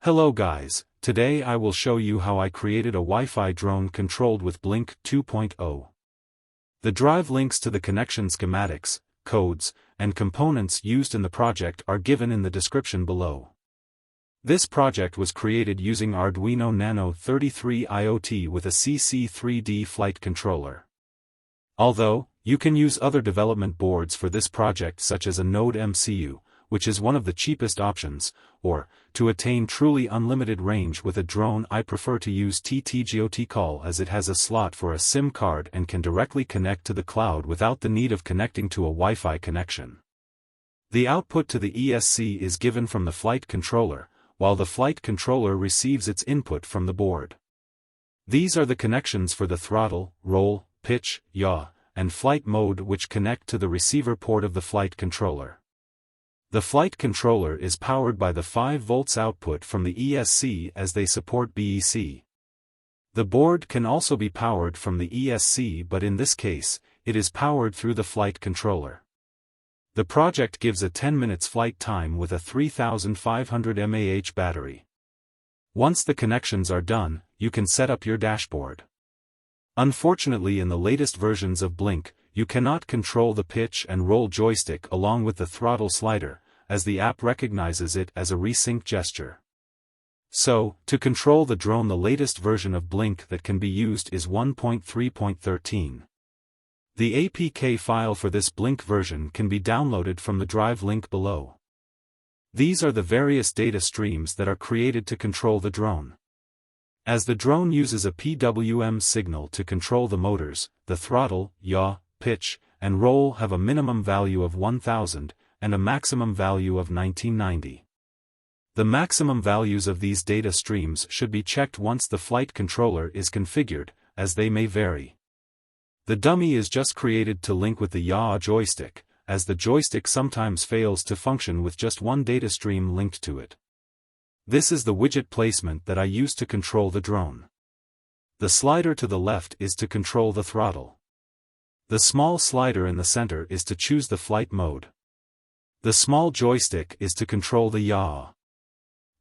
Hello guys, today I will show you how I created a Wi-Fi drone controlled with Blynk 2.0. The drive links to the connection schematics, codes, and components used in the project are given in the description below. This project was created using Arduino Nano 33 IoT with a CC3D flight controller. Although, you can use other development boards for this project such as a NodeMCU, which is one of the cheapest options, or, to attain truly unlimited range with a drone I prefer to use TTGOTCall as it has a slot for a SIM card and can directly connect to the cloud without the need of connecting to a Wi-Fi connection. The output to the ESC is given from the flight controller, while the flight controller receives its input from the board. These are the connections for the throttle, roll, pitch, yaw, and flight mode which connect to the receiver port of the flight controller. The flight controller is powered by the 5 volts output from the ESC as they support BEC. The board can also be powered from the ESC, but in this case, it is powered through the flight controller. The project gives a 10 minutes flight time with a 3500 mAh battery. Once the connections are done, you can set up your dashboard. Unfortunately, in the latest versions of Blynk, you cannot control the pitch and roll joystick along with the throttle slider, as the app recognizes it as a resync gesture. So, to control the drone, the latest version of Blynk that can be used is 1.3.13. The APK file for this Blynk version can be downloaded from the drive link below. These are the various data streams that are created to control the drone. As the drone uses a PWM signal to control the motors, the throttle, yaw, pitch, and roll have a minimum value of 1000, and a maximum value of 1990. The maximum values of these data streams should be checked once the flight controller is configured, as they may vary. The dummy is just created to link with the yaw joystick, as the joystick sometimes fails to function with just one data stream linked to it. This is the widget placement that I use to control the drone. The slider to the left is to control the throttle. The small slider in the center is to choose the flight mode. The small joystick is to control the yaw.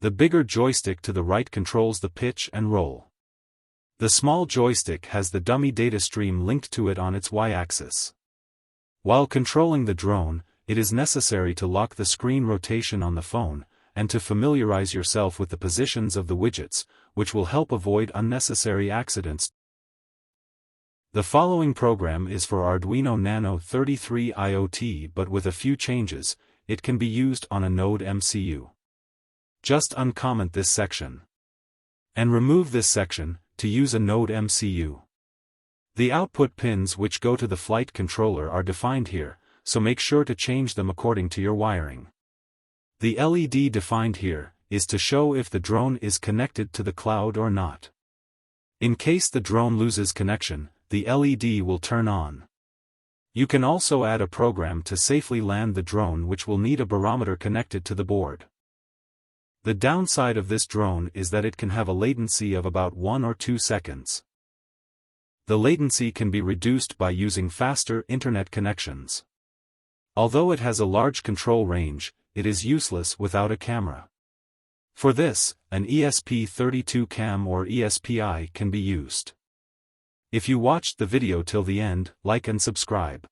The bigger joystick to the right controls the pitch and roll. The small joystick has the dummy data stream linked to it on its y-axis. While controlling the drone, it is necessary to lock the screen rotation on the phone, and to familiarize yourself with the positions of the widgets, which will help avoid unnecessary accidents. The following program is for Arduino Nano 33 IoT, but with a few changes. It can be used on a NodeMCU. Just uncomment this section. And remove this section, to use a NodeMCU. The output pins which go to the flight controller are defined here, so make sure to change them according to your wiring. The LED defined here is to show if the drone is connected to the cloud or not. In case the drone loses connection, the LED will turn on. You can also add a program to safely land the drone, which will need a barometer connected to the board. The downside of this drone is that it can have a latency of about 1 or 2 seconds. The latency can be reduced by using faster internet connections. Although it has a large control range, it is useless without a camera. For this, an ESP32 cam or ESPI can be used. If you watched the video till the end, like and subscribe.